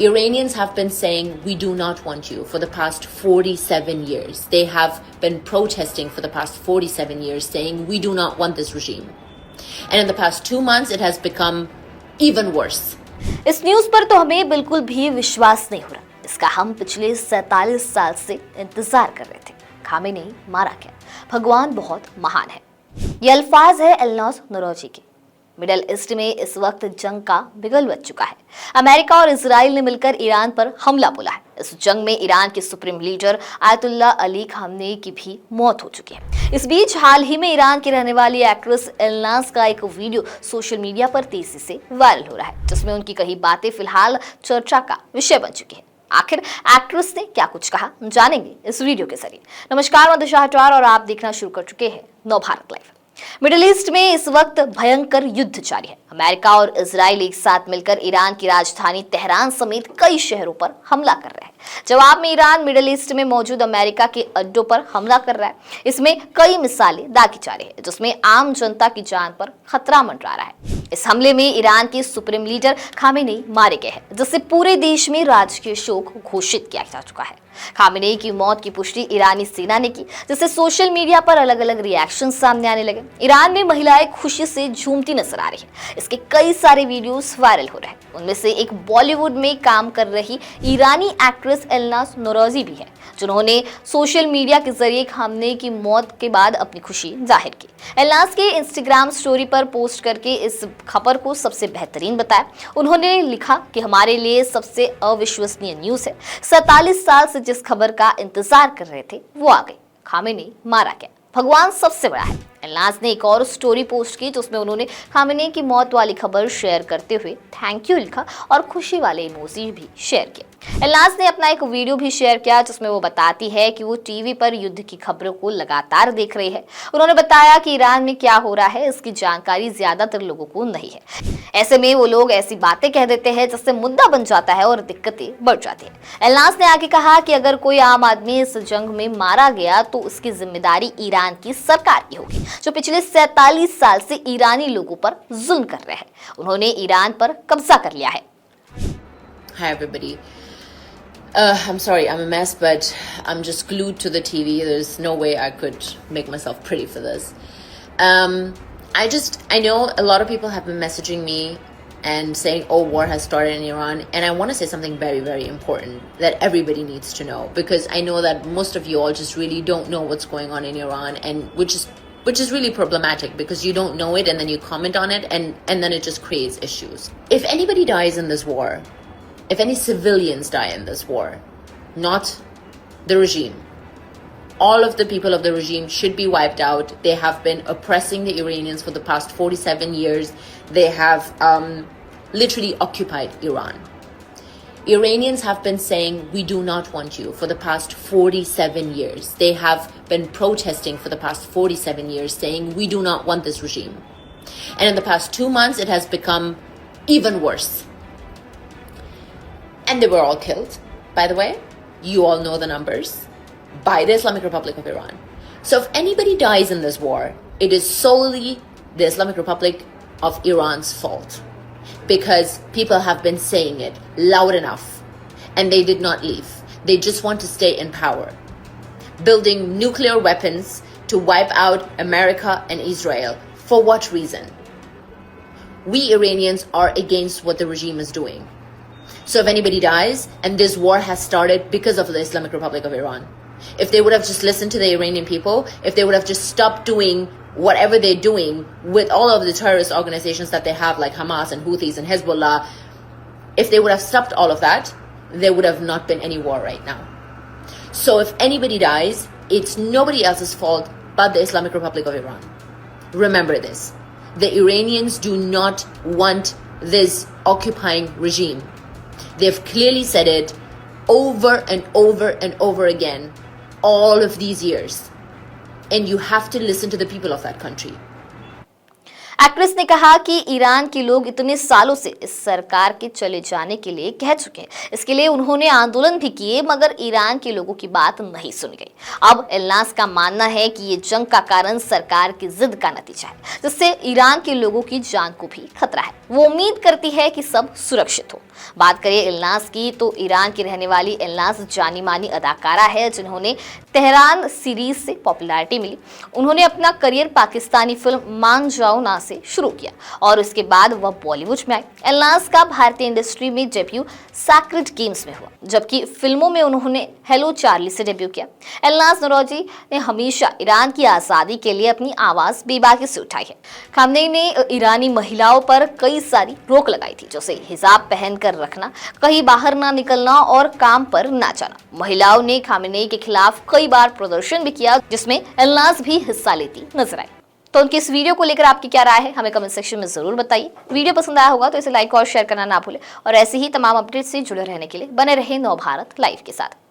Iranians have been saying, we do not want you for the past 47 years. They have been protesting for the past 47 years saying, we do not want this regime. And in the past 2 months, it has become even worse. इस news पर तो हमें बिल्कुल भी विश्वास नहीं हो रहा। इसका हम पिछले 47 साल से इंतजार कर रहे थे। खामेनी मारा गया, भगवान बहुत महान है। ये अल्फाज है एल्नास नौरोजी के। मिडिल ईस्ट में इस वक्त जंग का बिगल बच चुका है। अमेरिका और इजराइल ने मिलकर ईरान पर हमला बोला है। इस जंग में ईरान के supreme leader ayatollah Ali Khamenei की भी मौत हो चुकी है। इस बीच हाल ही में ईरान की रहने वाली एक्ट्रेस एल्नास का एक वीडियो सोशल मीडिया पर तेजी से वायरल हो रहा है, जिसमें उनकी कही बातें फिलहाल चर्चा का विषय बन चुकी है। आखिर एक्ट्रेस ने क्या कुछ कहा, जानेंगे इस वीडियो के जरिए। नमस्कार, मैं दिशा हटवार और आप देखना शुरू कर चुके हैं नवभारत लाइव। मिडिल ईस्ट में इस वक्त भयंकर युद्ध जारी है। अमेरिका और इजराइल एक साथ मिलकर ईरान की राजधानी तेहरान समेत कई शहरों पर हमला कर रहे हैं। जवाब में ईरान मिडिल ईस्ट में मौजूद अमेरिका के अड्डों पर हमला कर रहा है। इसमें कई मिसालें दागी जा रही है, जिसमें आम जनता की जान पर खतरा मंडरा रहा है। इस हमले में ईरान के सुप्रीम लीडर खामेनेई मारे गए हैं, जिससे पूरे देश में राजकीय शोक घोषित किया जा चुका है। खामेनेई की मौत की पुष्टि ईरानी सेना ने की, जिससे सोशल मीडिया पर अलग अलग रिएक्शन सामने आने लगे। ईरान में महिलाएं खुशी से झूमती नजर आ रही हैं। इसके कई सारे वीडियोस वायरल हो रहे हैं। उनमें से एक बॉलीवुड में काम कर रही ईरानी एक्ट्रेस एल्नास नौरोजी भी है, जिन्होंने सोशल मीडिया के जरिए खामेनेई की मौत के बाद अपनी खुशी जाहिर की। एल्नास के इंस्टाग्राम स्टोरी पर पोस्ट करके इस खबर को सबसे बेहतरीन बताया। उन्होंने लिखा कि हमारे लिए सबसे अविश्वसनीय न्यूज है। 47 साल से जिस खबर का इंतजार कर रहे थे वो आ गई। खामेनेई मारा गया, भगवान सबसे बड़ा है। एल्नास ने एक और स्टोरी पोस्ट की, जिसमें उन्होंने खामेनेई की मौत वाली खबर शेयर करते हुए थैंक यू लिखा और खुशी वाले इमोजी भी शेयर किए। एल्नास ने अपना एक वीडियो भी शेयर किया, जिसमें वो बताती है कि वो टीवी पर युद्ध की खबरों को लगातार देख रही है। उन्होंने बताया कि ईरान में क्या हो रहा है इसकी जानकारी ज्यादातर लोगों को नहीं है। ऐसे में वो लोग ऐसी बातें कह देते हैं जिससे मुद्दा बन जाता है और दिक्कतें बढ़ जाती है। एल्नास ने आगे कहा कि अगर कोई आम आदमी इस जंग में मारा गया तो उसकी जिम्मेदारी ईरान की सरकार की होगी, जो पिछले 47 साल से ईरानी लोगों पर जुल्म कर रहे हैं। उन्होंने ईरान पर कब्जा कर लिया है। Hi everybody. I'm sorry, I'm a mess, but I'm just glued to the TV. There's no way I could make myself pretty for this. I know a lot of people have been messaging me and saying, oh, war has started in Iran. And I want to say something very, very important that everybody needs to know, because I know that most of you all just really don't know what's going on in Iran, and which is really problematic, because you don't know it and then you comment on it and then it just creates issues. If anybody dies in this war, if any civilians die in this war, not the regime, all of the people of the regime should be wiped out. They have been oppressing the Iranians for the past 47 years. They have literally occupied Iran. Iranians have been saying, we do not want you for the past 47 years. They have been protesting for the past 47 years saying, we do not want this regime. And in the past 2 months, it has become even worse. And they were all killed, by the way. You all know the numbers. By the Islamic Republic of Iran. So if anybody dies in this war, it is solely the Islamic Republic of Iran's fault. Because people have been saying it loud enough. And they did not leave. They just want to stay in power. Building nuclear weapons to wipe out America and Israel. For what reason? We Iranians are against what the regime is doing. So if anybody dies, and this war has started because of the Islamic Republic of Iran, if they would have just listened to the Iranian people, if they would have just stopped doing whatever they're doing with all of the terrorist organizations that they have, like Hamas and Houthis and Hezbollah, if they would have stopped all of that, there would have not been any war right now. So if anybody dies, it's nobody else's fault but the Islamic Republic of Iran. Remember this. The Iranians do not want this occupying regime. They've clearly said it over and over and over again all of these years. And you have to listen to the people of that country. Actress ने कहा कि Iran के लोग इतने सालों से इस सरकार के चले जाने के लिए कह चुके हैं। इसके लिए उन्होंने आंदोलन भी किए, मगर ईरान के लोगों की बात नहीं सुनी गई। अब इल्नास का मानना है कि ये जंग का कारण सरकार की जिद का नतीजा है, जिससे ईरान के लोगों की जान को भी खतरा है। वो उम्मीद करती है कि सब सुरक्षित हो। बात करें इल्नास की, तो ईरान की रहने वाली इल्नास जानी मानी अदाकारा है, जिन्होंने तेहरान सीरीज से पॉपुलैरिटी मिली। उन्होंने अपना करियर पाकिस्तानी फिल्म मान जाओ ना से शुरू किया और उसके बाद वह बॉलीवुड में आई। इल्नास का भारतीय इंडस्ट्री में डेब्यू सैक्रेड गेम्स में हुआ, जबकि फिल्मों में उन्होंने हेलो चार्ली से डेब्यू किया। इल्नास नौरोजी ने हमेशा ईरान की आज़ादी के लिए अपनी आवाज़ बेबाकी से उठाई है। खामनेई ने ईरानी महिलाओं पर कई सारी रोक लगाई थी, जैसे हिजाब पहनकर रखना, कहीं बाहर ना निकलना और काम पर ना जाना। महिलाओं ने खामनेई के खिलाफ कई बार प्रदर्शन भी किया, जिसमें इल्नास भी हिस्सा लेती नजर आई। तो उनकी इस वीडियो को लेकर आपकी क्या राय है, हमें कमेंट सेक्शन में जरूर बताइए। वीडियो पसंद आया होगा तो इसे लाइक और शेयर करना ना भूलें और ऐसे ही तमाम अपडेट से जुड़े रहने के लिए बने रहे नव भारत लाइव के साथ।